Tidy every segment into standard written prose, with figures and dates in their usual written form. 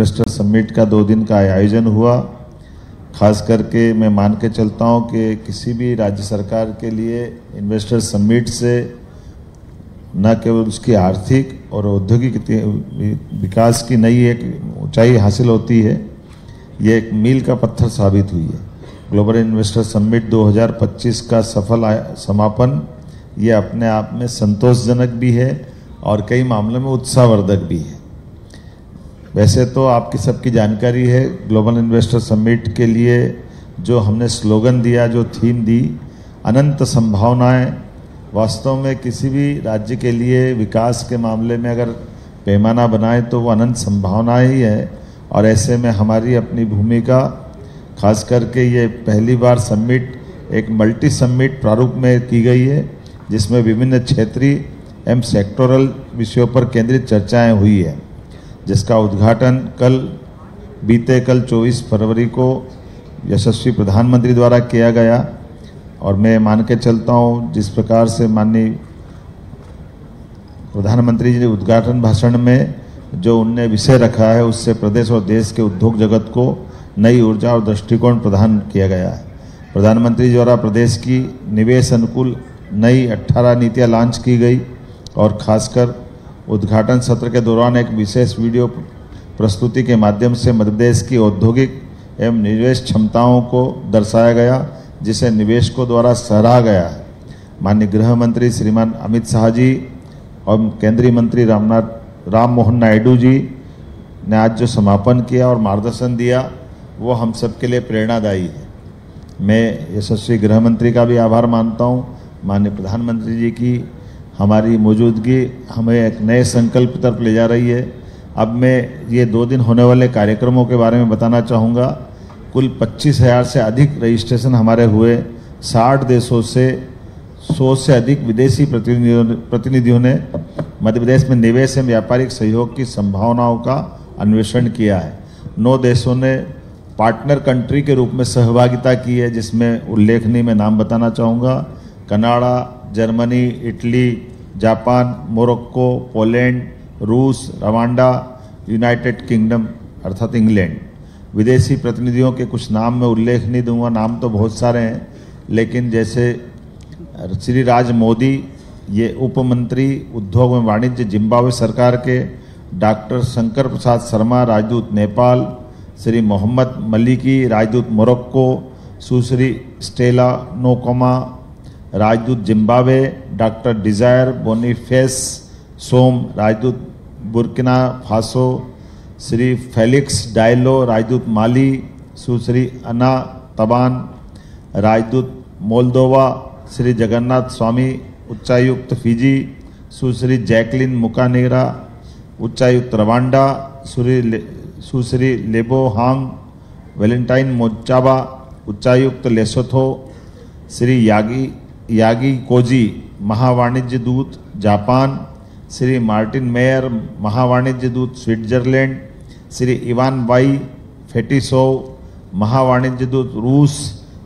Investor summit का 2 दिन का आयोजन हुआ। खास करके मैं मान के चलता हूं कि किसी भी राज्य सरकार के लिए इन्वेस्टर समिट से न केवल उसकी आर्थिक और औद्योगिक विकास की नई एक ऊंचाई हासिल होती है, ये एक मील का पत्थर साबित हुई है। ग्लोबल इन्वेस्टर समिट 2025 का सफल समापन ये अपने आप में संतोषजनक भी है और कई मामलों में उत्साहवर्धक भी है। वैसे तो आपकी सबकी जानकारी है, ग्लोबल इन्वेस्टर समिट के लिए जो हमने स्लोगन दिया, जो थीम दी, अनंत संभावनाएं, वास्तव में किसी भी राज्य के लिए विकास के मामले में अगर पैमाना बनाए तो वो अनंत संभावनाएं ही है। और ऐसे में हमारी अपनी भूमिका, खास करके ये पहली बार समिट एक मल्टी समिट प्रारूप में की गई है, जिसमें विभिन्न क्षेत्रीय एवं सेक्टोरल विषयों पर केंद्रित चर्चाएं हुई है, जिसका उद्घाटन बीते कल 24 फरवरी को यशस्वी प्रधानमंत्री द्वारा किया गया। और मैं मान के चलता हूं, जिस प्रकार से माननीय प्रधानमंत्री जी ने उद्घाटन भाषण में जो उनने विषय रखा है, उससे प्रदेश और देश के उद्योग जगत को नई ऊर्जा और दृष्टिकोण प्रदान किया गया है। प्रधानमंत्री द्वारा प्रदेश की निवेश अनुकूल नई 18 नीतियां लॉन्च की गई और खासकर उद्घाटन सत्र के दौरान एक विशेष वीडियो प्रस्तुति के माध्यम से मध्य प्रदेश की औद्योगिक एवं निवेश क्षमताओं को दर्शाया गया, जिसे निवेशकों द्वारा सराहा गया है। माननीय गृह मंत्री श्रीमान अमित शाह जी और केंद्रीय मंत्री राम मोहन नायडू जी ने आज जो समापन किया और मार्गदर्शन दिया, वो हम सबके लिए प्रेरणादायी है। मैं यशस्वी गृह मंत्री का भी आभार मानता हूँ। माननीय प्रधानमंत्री जी की हमारी मौजूदगी हमें एक नए संकल्प की तरफ ले जा रही है। अब मैं ये 2 दिन होने वाले कार्यक्रमों के बारे में बताना चाहूँगा। कुल 25,000 से अधिक रजिस्ट्रेशन हमारे हुए। 60 देशों से 100 से अधिक विदेशी प्रतिनिधियों ने मध्य प्रदेश में निवेश एवं व्यापारिक सहयोग की संभावनाओं का अन्वेषण किया है। 9 देशों ने पार्टनर कंट्री के रूप में सहभागिता की है, जिसमें उल्लेखनीय मैं नाम बताना चाहूँगा: Canada, Germany, Italy, Japan, Morocco, Poland, रूस, रवांडा, यूनाइटेड किंगडम अर्थात इंग्लैंड। विदेशी प्रतिनिधियों के कुछ नाम मैं उल्लेख नहीं दूंगा, नाम तो बहुत सारे हैं, लेकिन जैसे श्री राज मोदी, ये उप मंत्री उद्योग एवं वाणिज्य जिम्बाब्वे सरकार के, डॉक्टर शंकर प्रसाद शर्मा राजदूत नेपाल, श्री मोहम्मद मलिकी राजदूत मोरक्को, सुश्री स्टेला नोकोमा राजदूत जिम्बाब्वे, डॉक्टर डिजायर बोनीफेस सोम राजदूत Burkina Faso, Shri Felix Diallo राजदूत माली, सुश्री अना तबान राजदूत मोल्दोवा, श्री जगन्नाथ स्वामी उच्चायुक्त फिजी, सुश्री जैकलिन मुकानेरा उच्चायुक्त रवांडा, सुश्री लेबो हांग वेलेंटाइन मोचाबा उच्चायुक्त लेसोथो, श्री यागी कोजी महावाणिज्य दूत जापान, श्री मार्टिन मेयर महावाणिज्य दूत Switzerland, Shri Ivan Y Fetisov महावाणिज्य दूत रूस,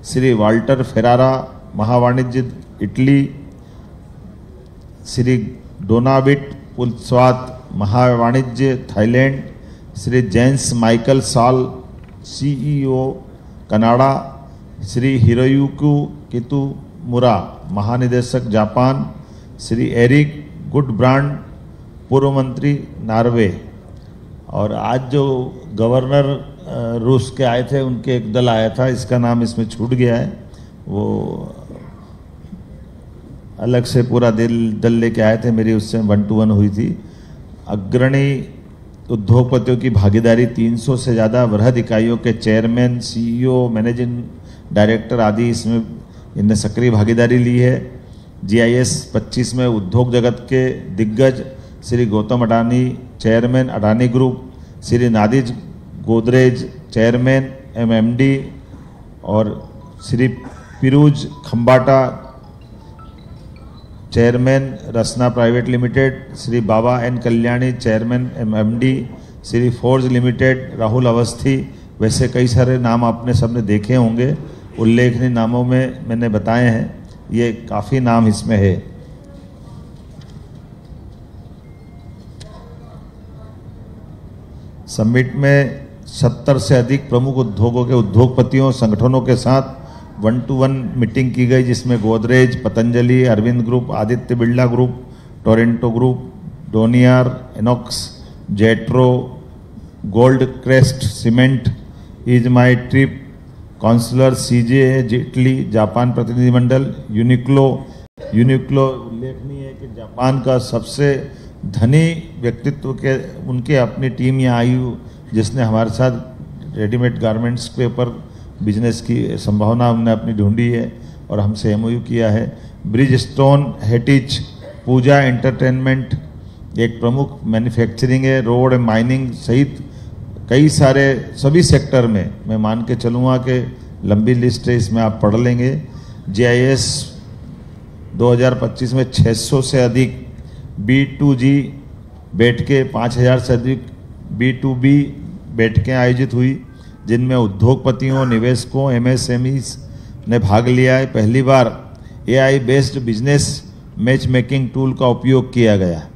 श्री वाल्टर फेरारा महावाणिज्य इटली, श्री डोनाविट पुलस्वात महावाणिज्य Thailand, Shri James Michael Sall CEO Canada, Shri Hiroyuki Kitamura महानिदेशक जापान, श्री एरिक गुडब्रांड पूर्व मंत्री नॉर्वे। और आज जो गवर्नर रूस के आए थे, उनके एक दल आया था, इसका नाम इसमें छूट गया है, वो अलग से पूरा दल लेके आए थे, मेरी उससे 1-to-1 हुई थी। अग्रणी उद्योगपतियों की भागीदारी, 300 से ज़्यादा वृहद इकाइयों के चेयरमैन, सीईओ, मैनेजिंग डायरेक्टर आदि इसमें इनने सक्रिय भागीदारी ली है। GIS 25 में उद्योग जगत के दिग्गज Shri Gautam Adani chairman Adani group, Shri Nadir Godrej chairman MMD और Shri Piruz Khambatta chairman Rasna private limited, Shri Baba N Kalyani chairman MMD, Shri forge limited Rahul Awasthi. वैसे कई सारे नाम आपने सबने देखे होंगे, उल्लेखनीय नामों में मैंने बताए हैं, ये काफ़ी नाम इसमें है। समिट में 70 से अधिक प्रमुख उद्योगों के उद्योगपतियों संगठनों के साथ 1-to-1 मीटिंग की गई, जिसमें Godrej, Patanjali, Arvind group, Aditya Birla group, Torrent group, Donear, INOX, JETRO, Gold crest cement, EaseMyTrip, counsellor, CJ, Jaitley, Japan प्रतिनिधिमंडल, यूनिक्लो उल्लेखनीय है कि जापान का सबसे धनी व्यक्तित्व के उनके अपनी टीम यहाँ आई, जिसने हमारे साथ रेडीमेड गारमेंट्स के ऊपर बिजनेस की संभावना हमने अपनी ढूंढी है और हमसे एमओयू किया है। ब्रिजस्टोन हेरिटेज, पूजा एंटरटेनमेंट एक प्रमुख मैन्युफैक्चरिंग है, रोड माइनिंग सहित कई सारे सभी सेक्टर में मैं मान के चलूँगा कि लंबी लिस्ट है, इसमें आप पढ़ लेंगे। GIS 2025 में 600 से अधिक B2G बैठकें, 5000 से अधिक B2B बैठकें आयोजित हुई, जिनमें उद्योगपतियों, निवेशकों, MSMEs ने भाग लिया है। पहली बार AI based business match making tool का उपयोग किया गया,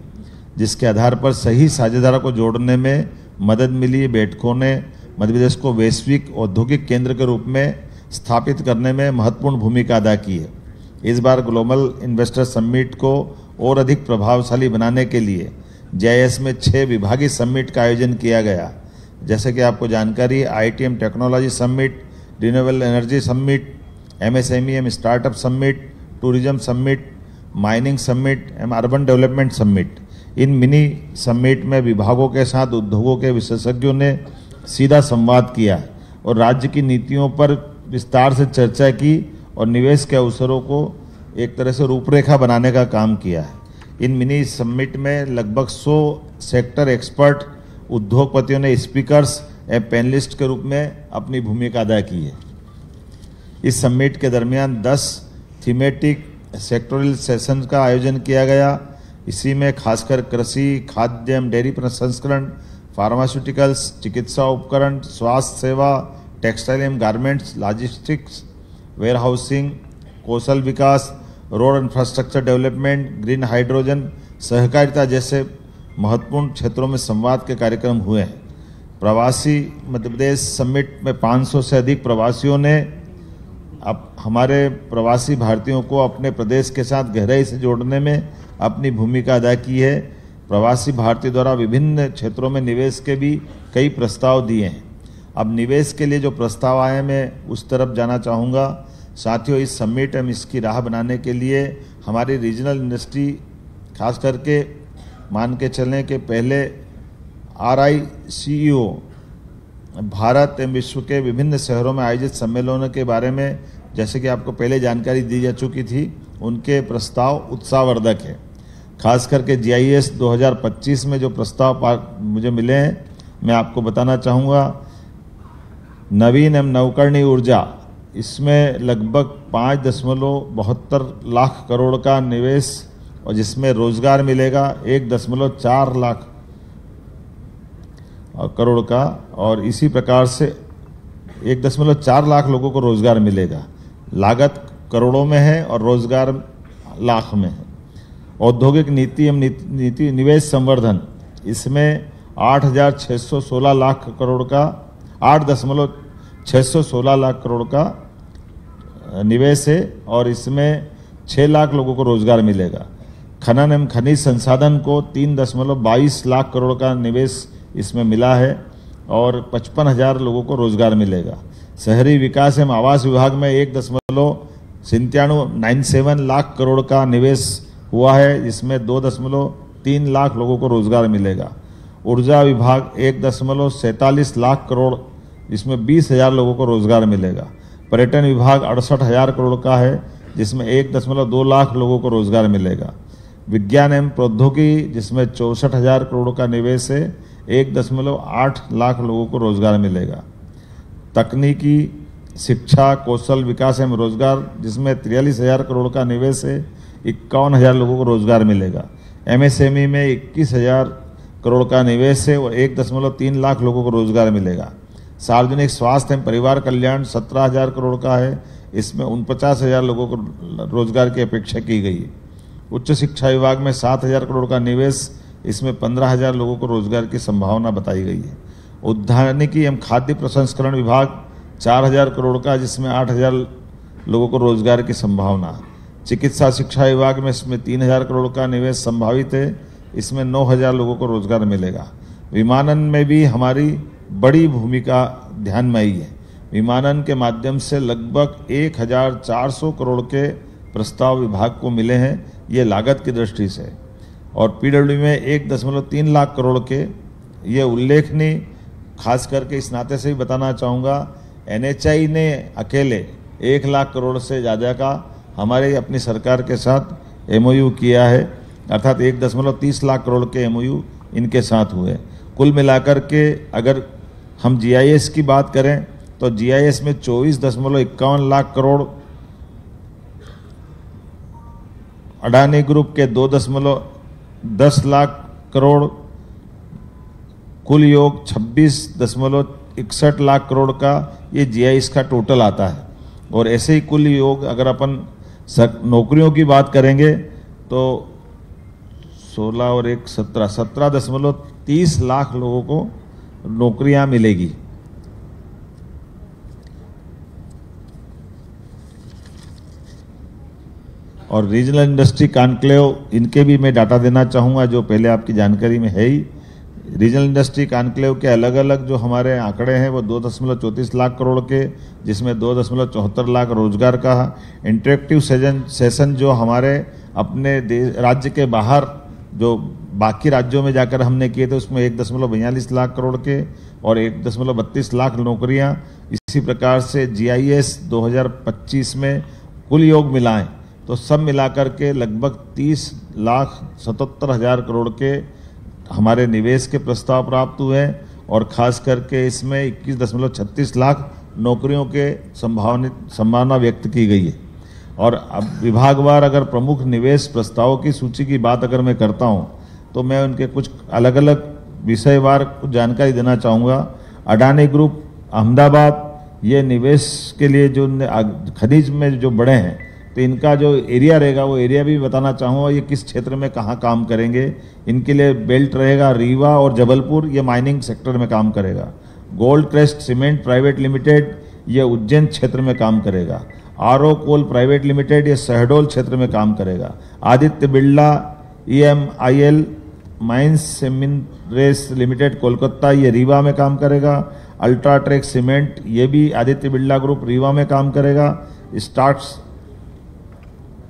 जिसके आधार पर सही साझेदारों को जोड़ने में मदद मिली। बैठकों ने मध्य प्रदेश को वैश्विक औद्योगिक केंद्र के रूप में स्थापित करने में महत्वपूर्ण भूमिका अदा की है। इस बार ग्लोबल इन्वेस्टर समिट को और अधिक प्रभावशाली बनाने के लिए GIS में 6 विभागीय समिट का आयोजन किया गया। जैसे कि आपको जानकारी, ITM technology summit, renewable energy summit, MSME startup summit, tourism summit, mining summit, urban development summit. इन मिनी समिट में विभागों के साथ उद्योगों के विशेषज्ञों ने सीधा संवाद किया और राज्य की नीतियों पर विस्तार से चर्चा की और निवेश के अवसरों को एक तरह से रूपरेखा बनाने का काम किया है। इन मिनी समिट में लगभग 100 सेक्टर एक्सपर्ट उद्योगपतियों ने स्पीकर्स एवं पैनलिस्ट के रूप में अपनी भूमिका अदा की है। इस समिट के दरमियान 10 थीमेटिक सेक्टोरल सेशन का आयोजन किया गया। इसी में खासकर कृषि, खाद्य एवं डेयरी प्रसंस्करण, फार्मास्यूटिकल्स, चिकित्सा उपकरण, स्वास्थ्य सेवा, टेक्सटाइल एवं गारमेंट्स, लॉजिस्टिक्स, वेयर हाउसिंग, कौशल विकास, road infrastructure development, green hydrogen, सहकारिता जैसे महत्वपूर्ण क्षेत्रों में संवाद के कार्यक्रम हुए हैं। प्रवासी मध्य प्रदेश समिट में 500 से अधिक प्रवासियों ने अब हमारे प्रवासी भारतीयों को अपने प्रदेश के साथ गहराई से जोड़ने में अपनी भूमिका अदा की है। प्रवासी भारतीय द्वारा विभिन्न क्षेत्रों में निवेश के भी कई प्रस्ताव दिए हैं। अब निवेश के लिए जो प्रस्ताव आए हैं, मैं उस तरफ जाना चाहूँगा। साथियों, इस समिट एवं इसकी राह बनाने के लिए हमारी रीजनल इंडस्ट्री खास करके मान के चलें कि पहले RICEO भारत एवं विश्व के विभिन्न शहरों में आयोजित सम्मेलनों के बारे में जैसे कि आपको पहले जानकारी दी जा चुकी थी, उनके प्रस्ताव उत्साहवर्धक है। खास करके GIS 2025 में जो प्रस्ताव मुझे मिले हैं, मैं आपको बताना चाहूँगा। नवीन एवं नवकरणीय ऊर्जा, इसमें लगभग 5.72 लाख करोड़ का निवेश और जिसमें रोजगार मिलेगा 1.4 लाख करोड़ का, और इसी प्रकार से 1.4 लाख लोगों को रोजगार मिलेगा। लागत करोड़ों में है और रोजगार लाख में है। औद्योगिक नीति एवं नीति निवेश संवर्धन, इसमें 8,616 लाख करोड़ का 8.616 लाख करोड़ का निवेश है और इसमें 6 लाख लोगों को रोजगार मिलेगा। खनन एवं खनिज संसाधन को 3.22 लाख करोड़ का निवेश इसमें मिला है और 55,000 लोगों को रोजगार मिलेगा। शहरी विकास एवं आवास विभाग में 1.97 लाख करोड़ का निवेश हुआ है, जिसमें 2.3 लाख लोगों को रोजगार मिलेगा। ऊर्जा विभाग 1.47 लाख करोड़, जिसमें 20,000 लोगों को रोजगार मिलेगा। पर्यटन विभाग 68,000 करोड़ का है, जिसमें 1.2 लाख लोगों को रोजगार मिलेगा। विज्ञान एवं प्रौद्योगिकी, जिसमें 64,000 करोड़ का निवेश है, 1.8 लाख लोगों को रोजगार मिलेगा। तकनीकी शिक्षा, कौशल विकास एवं रोजगार, जिसमें 43,000 करोड़ का निवेश है, 51,000 लोगों को रोजगार मिलेगा। MSME में 21,000 करोड़ का निवेश है और 1.3 लाख लोगों को रोजगार मिलेगा। सार्वजनिक स्वास्थ्य एवं परिवार कल्याण 17,000 करोड़ का है, इसमें 49,000 लोगों को रोजगार की अपेक्षा की गई है। उच्च शिक्षा विभाग में 7,000 करोड़ का निवेश, इसमें 15,000 लोगों को रोजगार की संभावना बताई गई है। उद्यानिकी एवं खाद्य प्रसंस्करण विभाग 4000 करोड़ का, जिसमें 8000 लोगों को रोजगार की संभावना। चिकित्सा शिक्षा विभाग में इसमें 3000 करोड़ का निवेश संभावित है, इसमें 9000 लोगों को रोजगार मिलेगा। विमानन में भी हमारी बड़ी भूमिका ध्यान में आई है। विमानन के माध्यम से लगभग 1400 करोड़ के प्रस्ताव विभाग को मिले हैं, ये लागत की दृष्टि से। और पीडब्ल्यू में 1.3 लाख करोड़ के, ये उल्लेखनीय, खास करके इस नाते से भी बताना चाहूँगा, NHAI ने अकेले 1 लाख करोड़ से ज़्यादा का हमारे अपनी सरकार के साथ MOU किया है, अर्थात 1.30 लाख करोड़ के MOU इनके साथ हुए। कुल मिलाकर के अगर हम GIS की बात करें तो GIS में 24.51 लाख करोड़, अडानी ग्रुप के 2.10 लाख करोड़, कुल योग 26.61 लाख करोड़ का ये GIS का टोटल आता है। और ऐसे ही कुल योग अगर अपन नौकरियों की बात करेंगे तो 16 और 1 17.30 लाख लोगों को नौकरियां मिलेगी। और रीजनल इंडस्ट्री कॉन्क्लेव, इनके भी मैं डाटा देना चाहूँगा जो पहले आपकी जानकारी में है ही। रीजनल इंडस्ट्री कॉन्क्लेव के अलग अलग जो हमारे आंकड़े हैं वो 2.34 लाख करोड़ के, जिसमें 2.74 लाख रोजगार का। इंटरेक्टिव सेशन जो हमारे अपने राज्य के बाहर जो बाकी राज्यों में जाकर हमने किए थे उसमें 1.42 लाख करोड़ के और 1.32 लाख नौकरियां। इसी प्रकार से GIS 2025 में कुल योग मिलाएं तो सब मिलाकर के लगभग 30,77,000 करोड़ के हमारे निवेश के प्रस्ताव प्राप्त हुए हैं। और खास करके इसमें 21.36 लाख नौकरियों के संभावना व्यक्त की गई है। और अब विभागवार अगर प्रमुख निवेश प्रस्तावों की सूची की बात अगर मैं करता हूं तो मैं उनके कुछ अलग अलग विषयवार कुछ जानकारी देना चाहूँगा। अडानी ग्रुप अहमदाबाद, ये निवेश के लिए जो खनिज में जो बड़े हैं तो इनका जो एरिया रहेगा वो एरिया भी बताना चाहूँगा, ये किस क्षेत्र में कहाँ काम करेंगे। इनके लिए बेल्ट रहेगा रीवा और जबलपुर, ये माइनिंग सेक्टर में काम करेगा। Gold crest cement private limited, ये उज्जैन क्षेत्र में काम करेगा। आरओ कोल प्राइवेट लिमिटेड, ये शहडोल क्षेत्र में काम करेगा। आदित्य बिरला EMIL माइंस सेमिनरेस लिमिटेड कोलकाता, ये रीवा में काम करेगा। अल्ट्राटेक सीमेंट, ये भी आदित्य बिरला ग्रुप रीवा में काम करेगा।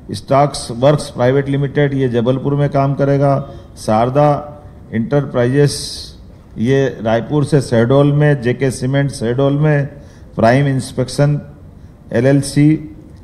स्टाक्स वर्क्स प्राइवेट लिमिटेड, ये जबलपुर में काम करेगा। शारदा इंटरप्राइजेस, ये रायपुर से शहडोल में। जेके सीमेंट शहडोल में। प्राइम इंस्पेक्शन LLC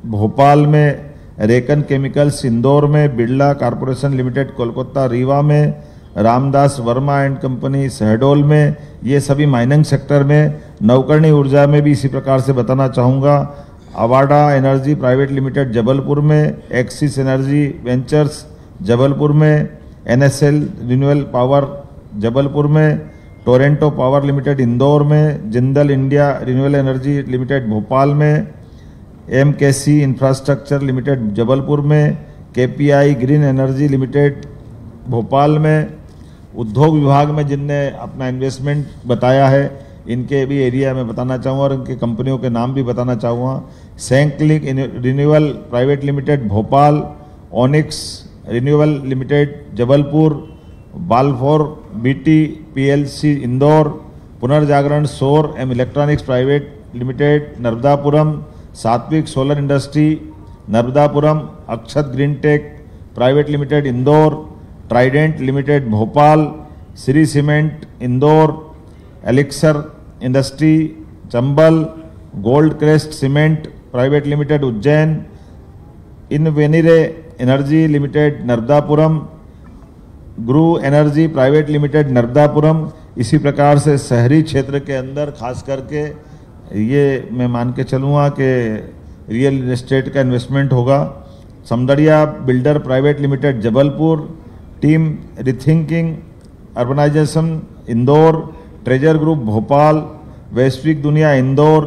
भोपाल में। रेकन केमिकल्स इंदौर में। बिरला कॉरपोरेशन लिमिटेड कोलकाता रीवा में। रामदास वर्मा एंड कंपनी शहडोल में। ये सभी माइनिंग सेक्टर में। नवकरणीय ऊर्जा में भी इसी प्रकार से बताना चाहूँगा। Avaada energy private limited Jabalpur में। एक्सिस एनर्जी वेंचर्स जबलपुर में। NSL रिन्यूएबल पावर जबलपुर में। टोरेंटो पावर लिमिटेड इंदौर में। Jindal India renewable energy limited Bhopal में। MKC इंफ्रास्ट्रक्चर लिमिटेड जबलपुर में। KPI green energy limited Bhopal में। उद्योग विभाग में जिनने अपना इन्वेस्टमेंट बताया है इनके भी एरिया में बताना चाहूँगा और इनके कंपनियों के नाम भी बताना चाहूँगा। सैंक्लिक renewable private limited Bhopal. Onyx renewable limited Jabalpur. Balfour BT PLC Indore. पुनर्जागरण सौर एवं electronics private limited Narmadapuram. Satvik solar industry Narmadapuram. Akshat green tech private limited Indore. Trident limited Bhopal. Shri cement Indore. Elixir industry Chambal. Gold crest cement private limited Ujjain. Invenire energy limited Narmadapuram. Guru energy private limited Narmadapuram. इसी प्रकार से शहरी क्षेत्र के अंदर खास करके ये मैं मान के चलूँगा कि रियल एस्टेट का इन्वेस्टमेंट होगा। Samdariya builder private limited Jabalpur. Team rethinking urbanization Indore. Treasure group Bhopal. वैश्विक दुनिया Indore.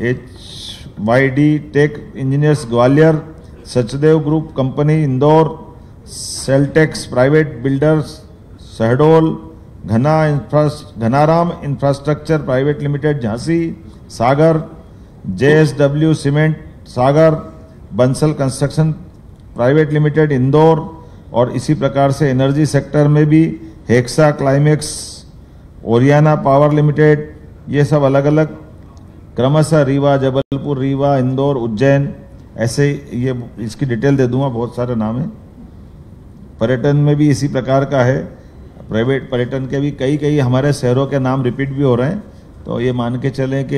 HYD tech engineers Gwalior. Sachdev group company Indore. Seltex private builders Shahdol. Ghanaram infrastructure private limited Jhansi, Sagar, JSW cement Sagar, Bansal construction private limited Indore, और इसी प्रकार से एनर्जी सेक्टर में भी Hexa Climax, Oriana power limited, ये सब अलग अलग क्रमशः रीवा, जबलपुर, रीवा, इंदौर, उज्जैन, ऐसे ये इसकी डिटेल दे दूंगा, बहुत सारे नाम हैं। पर्यटन में भी इसी प्रकार का है, प्राइवेट पर्यटन के भी कई हमारे शहरों के नाम रिपीट भी हो रहे हैं, तो ये मान के चलें कि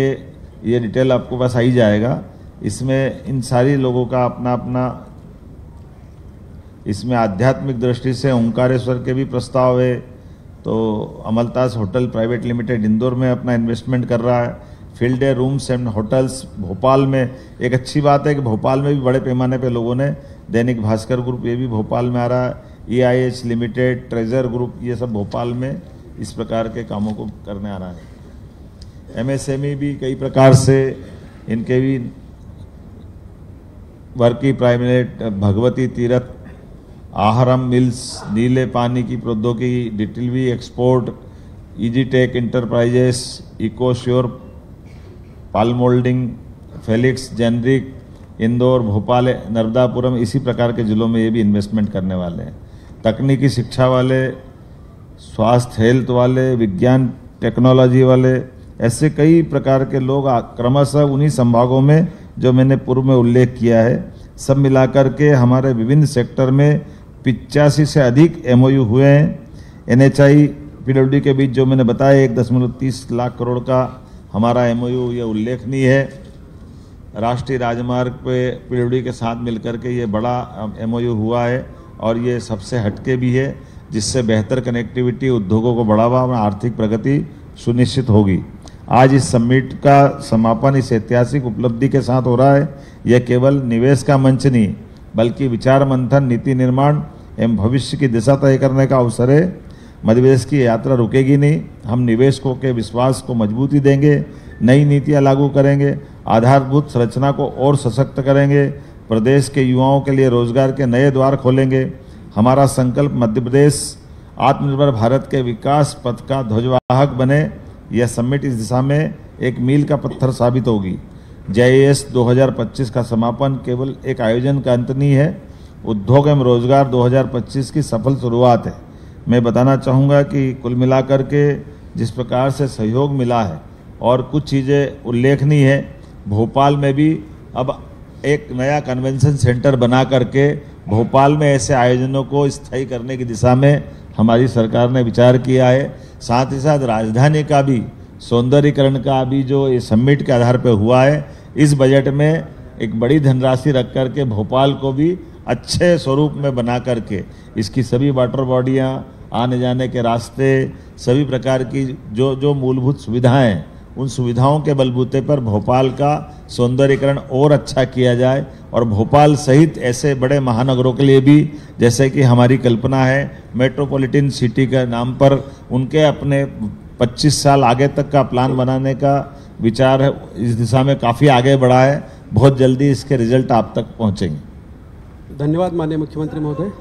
ये डिटेल आपको पास आ ही जाएगा। इसमें इन सारी लोगों का अपना अपना, इसमें आध्यात्मिक दृष्टि से ओंकारेश्वर के भी प्रस्ताव है, तो अमलतास होटल प्राइवेट लिमिटेड इंदौर में अपना इन्वेस्टमेंट कर रहा है। Field day rooms and hotels Bhopal में, एक अच्छी बात है कि भोपाल में भी बड़े पैमाने पे लोगों ने, दैनिक भास्कर ग्रुप ये भी भोपाल में आ रहा है, EIH लिमिटेड, ट्रेजर ग्रुप, ये सब भोपाल में इस प्रकार के कामों को करने आ रहा है। MSME भी कई प्रकार से, इनके भी वर्की प्राइवेट, भगवती तीर्थ, आहारम मिल्स, नीले पानी की प्रौद्योगिकी, डिटिलवी एक्सपोर्ट, EGTech इंटरप्राइजेस, इकोश्योर, पालमोल्डिंग, फेलिक्स जेनरिक, इंदौर, भोपाल, नर्मदापुरम, इसी प्रकार के जिलों में ये भी इन्वेस्टमेंट करने वाले हैं। तकनीकी शिक्षा वाले, स्वास्थ्य हेल्थ वाले, विज्ञान टेक्नोलॉजी वाले, ऐसे कई प्रकार के लोग क्रमशः उन्हीं संभागों में जो मैंने पूर्व में उल्लेख किया है, सब मिलाकर के हमारे विभिन्न सेक्टर में 85 से अधिक MOU हुए हैं। NHI PWD के बीच जो मैंने बताया 1.30 लाख करोड़ का हमारा MOU, ये उल्लेखनीय है। राष्ट्रीय राजमार्ग पे PWD के साथ मिलकर के ये बड़ा MOU हुआ है, और ये सबसे हटके भी है, जिससे बेहतर कनेक्टिविटी, उद्योगों को बढ़ावा और आर्थिक प्रगति सुनिश्चित होगी। आज इस समिट का समापन इस ऐतिहासिक उपलब्धि के साथ हो रहा है। यह केवल निवेश का मंच नहीं, बल्कि विचार मंथन, नीति निर्माण एवं भविष्य की दिशा तय करने का अवसर है। मध्यप्रदेश की यात्रा रुकेगी नहीं, हम निवेशकों के विश्वास को मजबूती देंगे, नई नीतियां लागू करेंगे, आधारभूत संरचना को और सशक्त करेंगे, प्रदेश के युवाओं के लिए रोजगार के नए द्वार खोलेंगे। हमारा संकल्प मध्य प्रदेश आत्मनिर्भर भारत के विकास पथ का ध्वजवाहक बने। यह समिट इस दिशा में एक मील का पत्थर साबित होगी। JIS 2025 का समापन केवल एक आयोजन का अंत नहीं है, उद्योग एवं रोजगार 2025 की सफल शुरुआत है। मैं बताना चाहूँगा कि कुल मिलाकर के जिस प्रकार से सहयोग मिला है, और कुछ चीज़ें उल्लेखनीय है, भोपाल में भी अब एक नया कन्वेंशन सेंटर बना करके भोपाल में ऐसे आयोजनों को स्थायी करने की दिशा में हमारी सरकार ने विचार किया है। साथ ही साथ राजधानी का भी सौंदर्यीकरण का भी जो ये समिट के आधार पर हुआ है, इस बजट में एक बड़ी धनराशि रख करके भोपाल को भी अच्छे स्वरूप में बना करके इसकी सभी वाटर बॉडियाँ, आने जाने के रास्ते, सभी प्रकार की जो मूलभूत सुविधाएं हैं, उन सुविधाओं के बलबूते पर भोपाल का सौंदर्यीकरण और अच्छा किया जाए, और भोपाल सहित ऐसे बड़े महानगरों के लिए भी, जैसे कि हमारी कल्पना है मेट्रोपॉलिटन सिटी के नाम पर, उनके अपने 25 साल आगे तक का प्लान बनाने का विचार है, इस दिशा में काफ़ी आगे बढ़ा है। बहुत जल्दी इसके रिजल्ट आप तक पहुँचेंगे। धन्यवाद माननीय मुख्यमंत्री महोदय।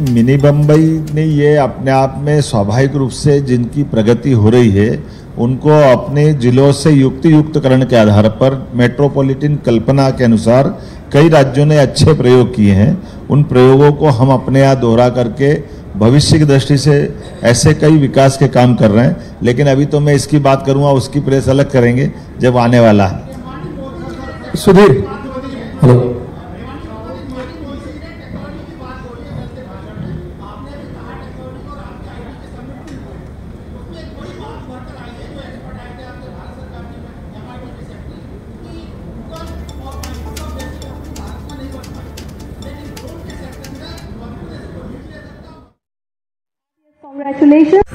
मिनी बम्बई ने ये अपने आप में स्वाभाविक रूप से जिनकी प्रगति हो रही है, उनको अपने जिलों से युक्तियुक्तकरण के आधार पर मेट्रोपॉलिटन कल्पना के अनुसार कई राज्यों ने अच्छे प्रयोग किए हैं। उन प्रयोगों को हम अपने यहाँ दोहरा करके भविष्य की दृष्टि से ऐसे कई विकास के काम कर रहे हैं। लेकिन अभी तो मैं इसकी बात करूंगा, उसकी प्रेस अलग करेंगे जब आने वाला है। सुधीर, हेलो। Congratulations.